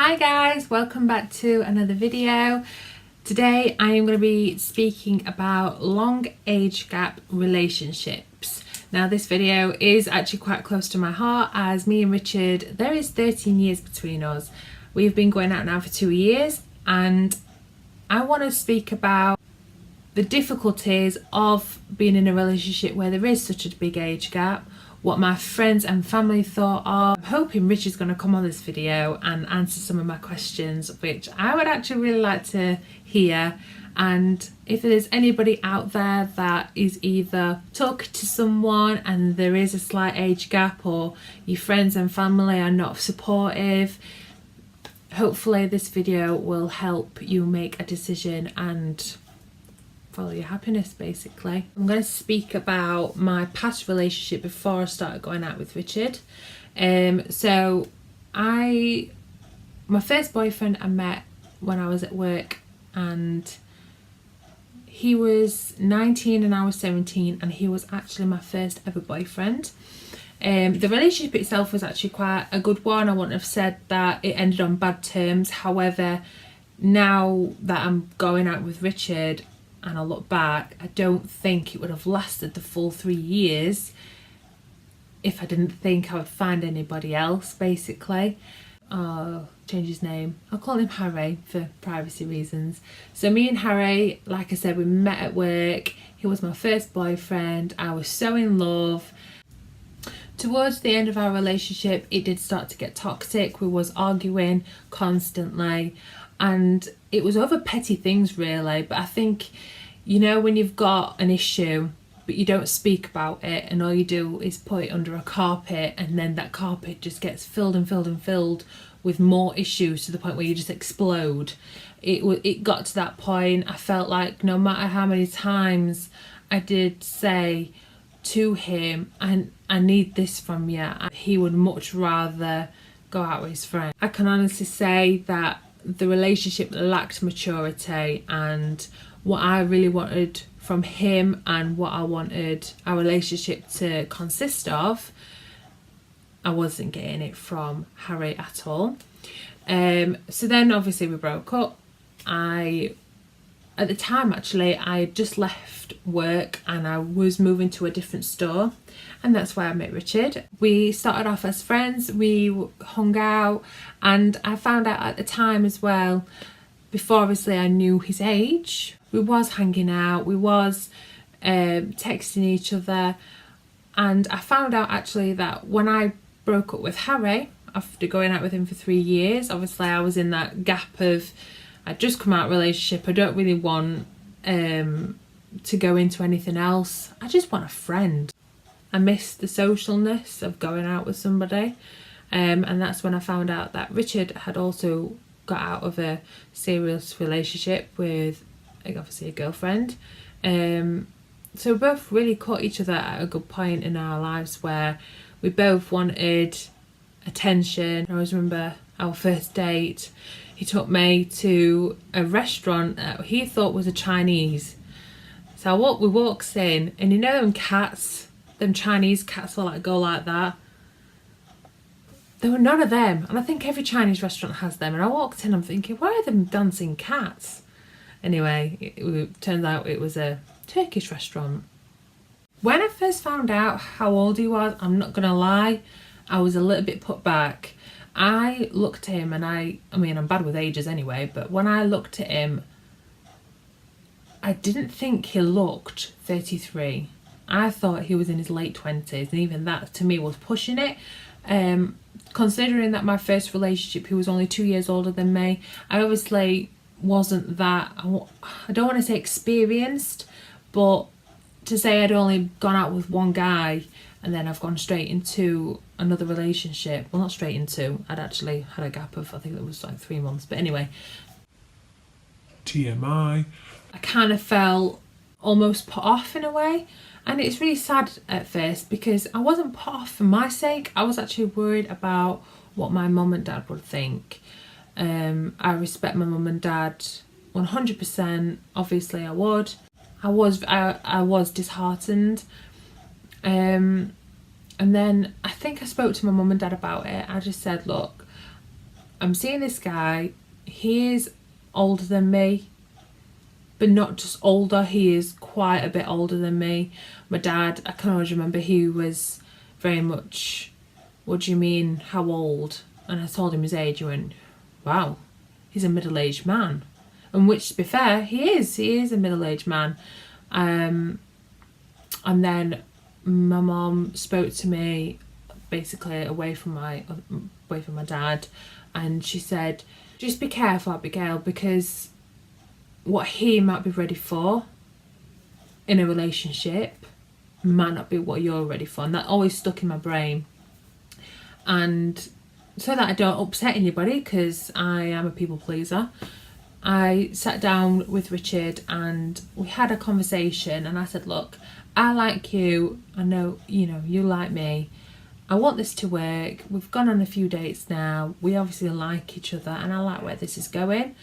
Hi guys, welcome back to another video. Today I am going to be speaking about long age gap relationships. Now this video is actually quite close to my heart as me and Richard, there is 13 years between us. We've been going out now for 2 years and I want to speak about the difficulties of being in a relationship where there is such a big age gap, what my friends and family thought of. I'm hoping Richard's going to come on this video and answer some of my questions, which I would actually really like to hear. And if there's anybody out there that is either talking to someone and there is a slight age gap, or your friends and family are not supportive, hopefully this video will help you make a decision and follow your happiness basically. I'm going to speak about my past relationship before I started going out with Richard. So my first boyfriend I met when I was at work, and he was 19 and I was 17, and he was actually my first ever boyfriend. The relationship itself was actually quite a good one. I wouldn't have said that it ended on bad terms. However, now that I'm going out with Richard and I look back, I don't think it would have lasted the full 3 years if I didn't think I would find anybody else basically. Change his name, I'll call him Harry for privacy reasons. So me and Harry, like I said, we met at work. He was my first boyfriend. I was so in love. Towards the end of our relationship, it did start to get toxic. We was arguing constantly and it was over petty things really. But I think, you know, when you've got an issue but you don't speak about it and all you do is put it under a carpet, and then that carpet just gets filled and filled and filled with more issues to the point where you just explode. It got to that point. I felt like no matter how many times I did say to him, I need this from you, he would much rather go out with his friend. I can honestly say that the relationship lacked maturity, and what I really wanted from him and what I wanted our relationship to consist of, I wasn't getting it from Harry at all. So then obviously we broke up. At the time actually, I had just left work and I was moving to a different store, and that's where I met Richard. We started off as friends, we hung out, and I found out at the time as well, before obviously I knew his age, we was hanging out, we was texting each other, and I found out actually that when I broke up with Harry, after going out with him for 3 years, obviously I was in that gap of, I'd just come out of a relationship, I don't really want to go into anything else, I just want a friend. I missed the socialness of going out with somebody, and that's when I found out that Richard had also got out of a serious relationship with obviously a girlfriend. So we both really caught each other at a good point in our lives where we both wanted attention. I always remember our first date, he took me to a restaurant that he thought was a Chinese. So we walks in, and you know them cats, them Chinese cats will like go like that. There were none of them, and I think every Chinese restaurant has them. And I walked in, I'm thinking, why are them dancing cats? Anyway, it turns out it was a Turkish restaurant. When I first found out how old he was, I'm not gonna lie, I was a little bit put back. I looked at him and I mean I'm bad with ages anyway, but when I looked at him, I didn't think he looked 33. I thought he was in his late 20s, and even that to me was pushing it. Considering that my first relationship, he was only 2 years older than me, I obviously wasn't that, I don't want to say experienced, but to say I'd only gone out with one guy and then I've gone straight into another relationship, well not straight into, I'd actually had a gap of, I think it was like 3 months, but anyway. TMI. I kind of felt almost put off in a way, and it's really sad at first because I wasn't put off for my sake, I was actually worried about what my mum and dad would think. I respect my mum and dad 100%, obviously I would. I was disheartened, and then I think I spoke to my mum and dad about it. I just said, look, I'm seeing this guy. He is older than me, but not just older, he is quite a bit older than me. My dad, I can always remember, he was very much, what do you mean, how old? And I told him his age. He went, wow, he's a middle-aged man. And which, to be fair, he is a middle-aged man. And then my mum spoke to me basically away from my dad, and she said, just be careful, Abigail, because what he might be ready for in a relationship might not be what you're ready for. And that always stuck in my brain. And so that I don't upset anybody, because I am a people pleaser, I sat down with Richard and we had a conversation, and I said, look, I like you, I know you like me, I want this to work, we've gone on a few dates now, we obviously like each other and I like where this is going,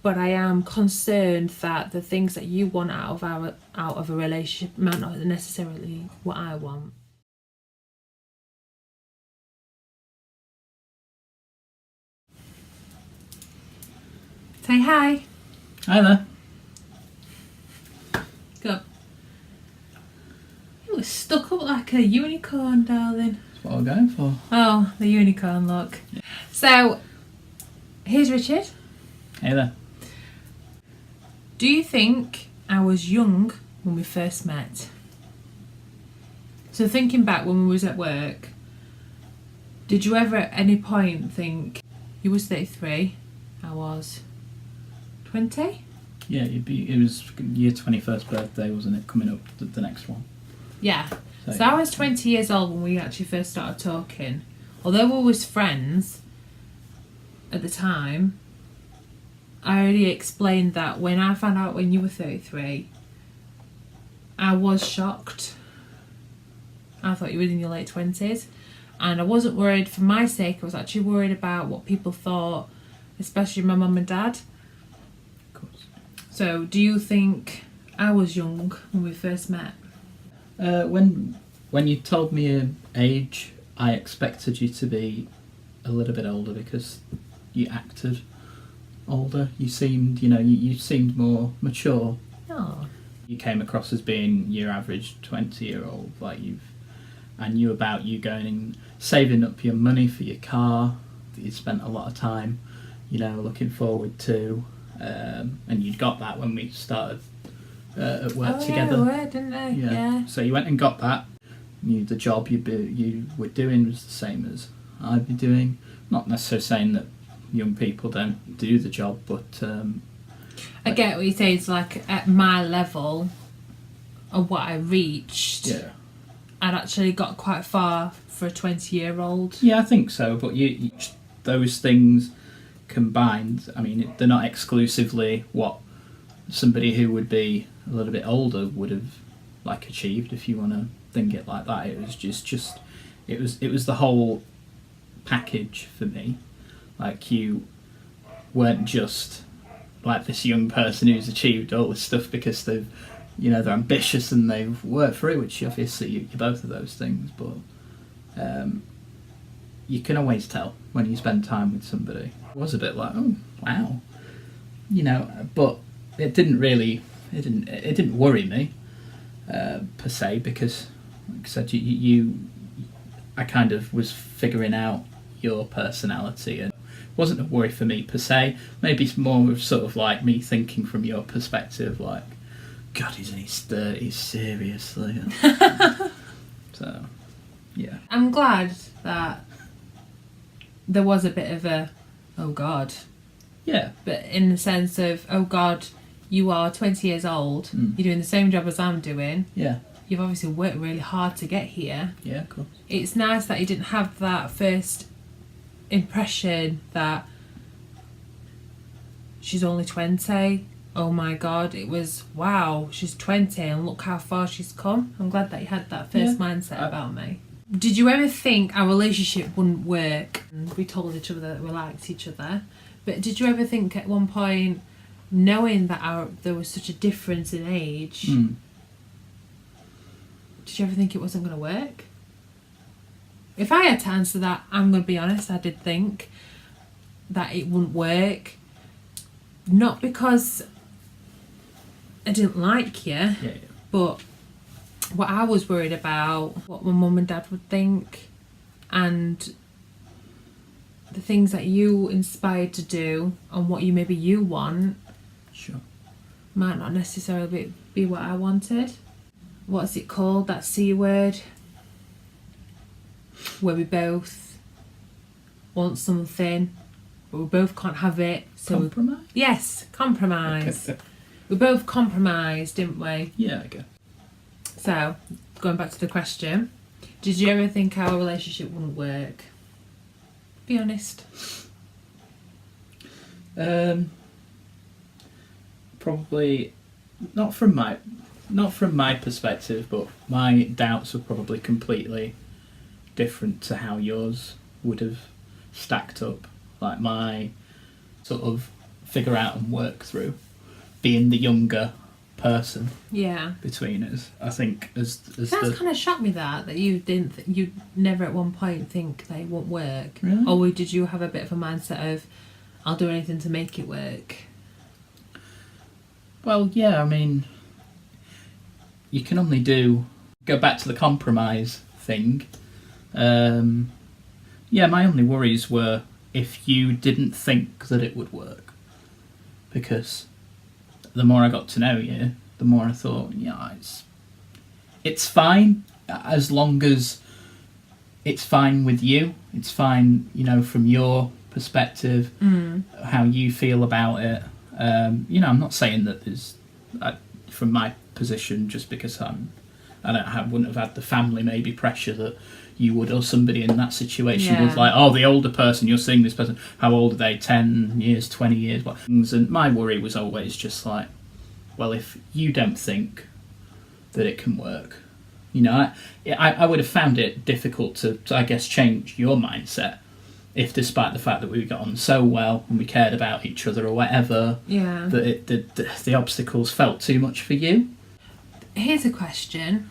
but I am concerned that the things that you want out of a relationship might not necessarily what I want. Say hi. Hi there. Go. You were stuck up like a unicorn, darling. That's what I'm going for. Oh, the unicorn look. Yeah. So, here's Richard. Hey there. Do you think I was young when we first met? So thinking back when we was at work, did you ever at any point think, you was 33, I was 20? Yeah, it was your 21st birthday, wasn't it? Coming up the next one. Yeah. So I was 20 years old when we actually first started talking. Although we was friends at the time, I already explained that when I found out when you were 33, I was shocked. I thought you were in your late 20s. And I wasn't worried for my sake, I was actually worried about what people thought, especially my mum and dad. So, do you think I was young when we first met? When you told me your age, I expected you to be a little bit older because you acted older. You seemed, you seemed more mature. Oh. You came across as being your average 20-year-old, I knew about you going and saving up your money for your car that you spent a lot of time, looking forward to. And you'd got that when we started at work together. Yeah, we were, didn't they? Yeah. So you went and got that. The job you were doing was the same as I'd be doing. Not necessarily saying that young people don't do the job, but I get what you say. It's like at my level of what I reached. Yeah. I'd actually got quite far for a 20-year-old. Yeah, I think so. But you those things combined, I mean, they're not exclusively what somebody who would be a little bit older would have achieved, if you want to think it like that. It was just it was the whole package for me. You weren't just this young person who's achieved all this stuff because they're ambitious and they've worked for it, which obviously you're both of those things, but you can always tell when you spend time with somebody. It was a bit like, oh wow, but it didn't worry me per se, because like I said, I kind of was figuring out your personality, and it wasn't a worry for me per se. Maybe it's more of sort of me thinking from your perspective, God, he's in his 30s, seriously. So yeah, I'm glad that there was a bit of a, oh God. Yeah. But in the sense of, oh God, you are 20 years old, you're doing the same job as I'm doing. Yeah. You've obviously worked really hard to get here. Yeah, of course. It's nice that you didn't have that first impression that she's only 20. Oh my God, it was, wow, she's 20 and look how far she's come. I'm glad that you had that first mindset about me. Did you ever think our relationship wouldn't work? We told each other that we liked each other, but did you ever think at one point, knowing that there was such a difference in age, did you ever think it wasn't going to work? If I had to answer that, I'm going to be honest, I did think. that it wouldn't work. Not because I didn't like you, Yeah. but what I was worried about, what my mum and dad would think, and the things that you inspired to do and what you want Sure. might not necessarily be what I wanted. What's it called, that C word? Where we both want something, but we both can't have it. So Compromise? yes, compromise. We both compromised, didn't we? Yeah, I guess. So, going back to the question, did you ever think our relationship wouldn't work? Be honest. Probably not from my perspective, but my doubts were probably completely different to how yours would have stacked up. Like my sort of figure out and work through being the younger person Yeah. between us. I think as That's the kind of shocked me that you didn't, you never at one point think they won't work. Really? Or did you have a bit of a mindset of, I'll do anything to make it work? well, yeah. I mean, you can only go back to the compromise thing. Yeah, my only worries were if you didn't think that it would work, because the more I got to know you, the more I thought, yeah, it's fine as long as it's fine with you. It's fine, from your perspective, how you feel about it. I'm not saying that from my position, just because I wouldn't have had the family maybe pressure that you would, or somebody in that situation was like, oh, the older person, you're seeing this person, how old are they, 10 years, 20 years, what things. And my worry was always just like, well, if you don't think that it can work, I would have found it difficult to, I guess, change your mindset if, despite the fact that we got on so well and we cared about each other or whatever, that the obstacles felt too much for you. Here's a question,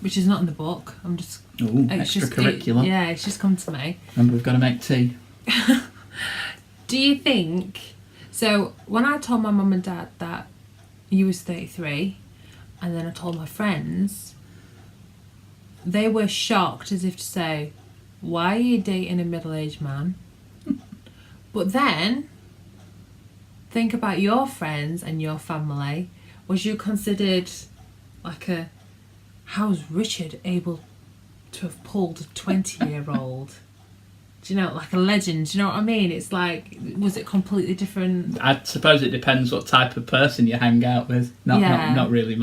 which is not in the book. I'm just... Ooh, extracurricular. It's just come to me. Remember, we've got to make tea. Do you think... So, when I told my mum and dad that you was 33, and then I told my friends, they were shocked, as if to say, why are you dating a middle-aged man? But then, think about your friends and your family. Was you considered like how's Richard able to have pulled a 20-year-old? Do you know, like a legend? Do you know what I mean? It's like, was it completely different? I suppose it depends what type of person you hang out with. Not really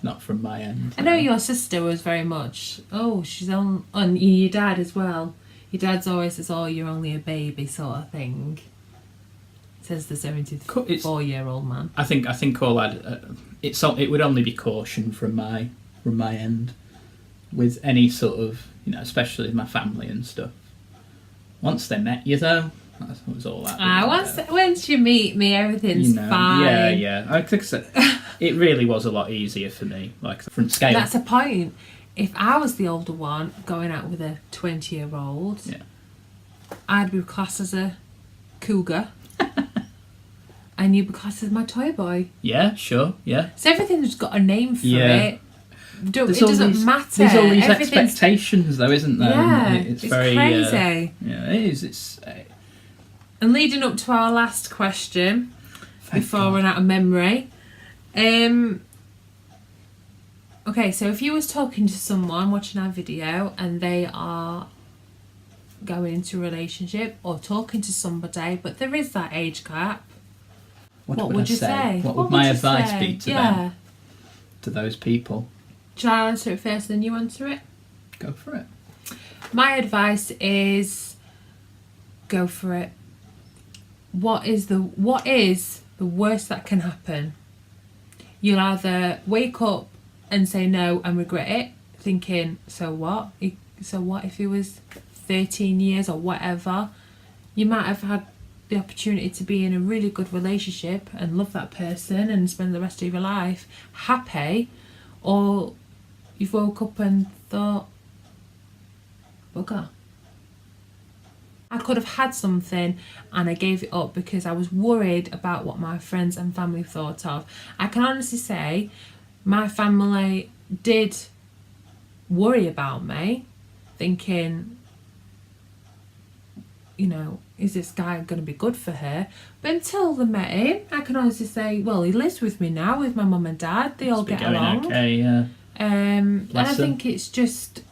not from my end. I know your sister was very much, she's on your dad as well. Your dad's always says, oh, you're only a baby sort of thing. Says the 74-year-old man. I think all it would only be caution from my end with any sort of, especially my family and stuff. Once they met you, though, that was all that. Once you meet me, everything's fine. Yeah. I think so. It really was a lot easier for me, like the front scale. That's a point. If I was the older one going out with a 20-year-old, I'd be classed as a cougar. And you'd be classed as my toy boy. Yeah, sure, yeah. So everything's got a name for it. It doesn't matter. There's all these expectations, though, isn't there? Yeah, it's very crazy. Yeah, it is. And leading up to our last question, before I run out of memory. Okay, so if you was talking to someone watching our video and they are going into a relationship or talking to somebody, but there is that age gap, what would you say? What would my advice be to them? To those people? Shall I answer it first, then you answer it? Go for it. My advice is go for it. What is the worst that can happen? You'll either wake up and say no and regret it, thinking, so what? So what if it was 13 years or whatever? You might have had the opportunity to be in a really good relationship and love that person and spend the rest of your life happy, or you've woke up and thought, bugger, I could have had something and I gave it up because I was worried about what my friends and family thought of. I can honestly say my family did worry about me, thinking, you know, is this guy going to be good for her? But until they met him, I can honestly say, well, he lives with me now with my mum and dad. They all get along. Okay, yeah. And I think it's just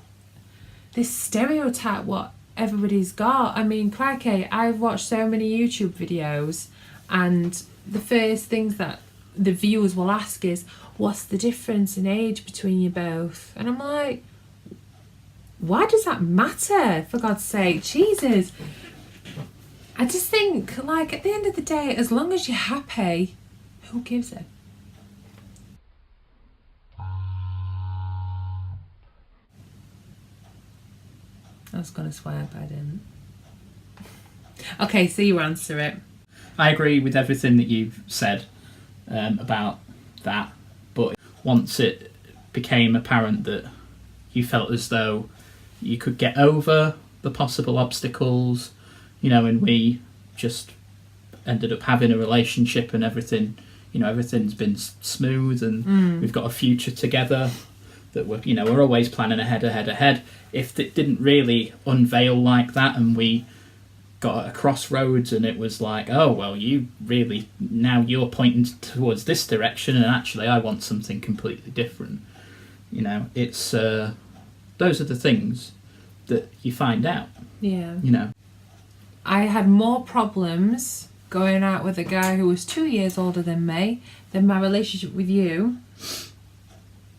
this stereotype what everybody's got. I mean, crikey, I've watched so many YouTube videos, and the first things that the viewers will ask is, what's the difference in age between you both? And I'm like, why does that matter, for God's sake? Jesus. I just think, like, at the end of the day, as long as you're happy, who gives it? I was going to swear, but I didn't. Okay, so you answer it. I agree with everything that you've said about that, but once it became apparent that you felt as though you could get over the possible obstacles, you know, and we just ended up having a relationship and everything, you know, everything's been smooth and we've got a future together that we're always planning ahead. If it didn't really unveil like that and we got at a crossroads and it was like, oh, well, now you're pointing towards this direction and actually I want something completely different. You know, it's those are the things that you find out. Yeah. You know. I had more problems going out with a guy who was 2 years older than me than my relationship with you.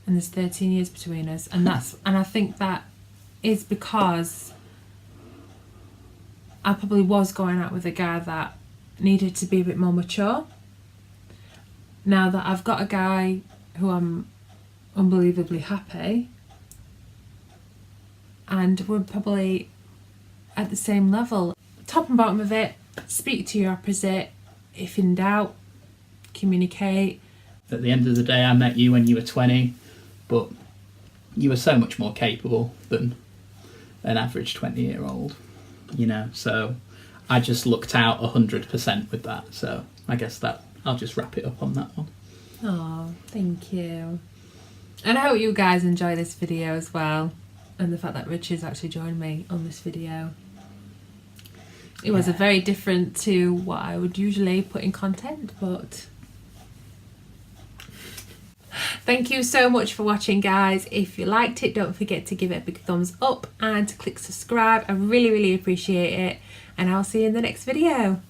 And there's 13 years between us. And I think that is because I probably was going out with a guy that needed to be a bit more mature. Now that I've got a guy who I'm unbelievably happy, and we're probably at the same level. Top and bottom of it, speak to your opposite. If in doubt, communicate. At the end of the day, I met you when you were 20, but you were so much more capable than an average 20-year-old, you know, so I just looked out 100% with that, so I guess that I'll just wrap it up on that one. Oh, thank you. And I hope you guys enjoy this video as well, and the fact that Richard's actually joined me on this video. It was a very different to what I would usually put in content, but thank you so much for watching, guys. If you liked it, don't forget to give it a big thumbs up and to click subscribe. I really appreciate it, and I'll see you in the next video.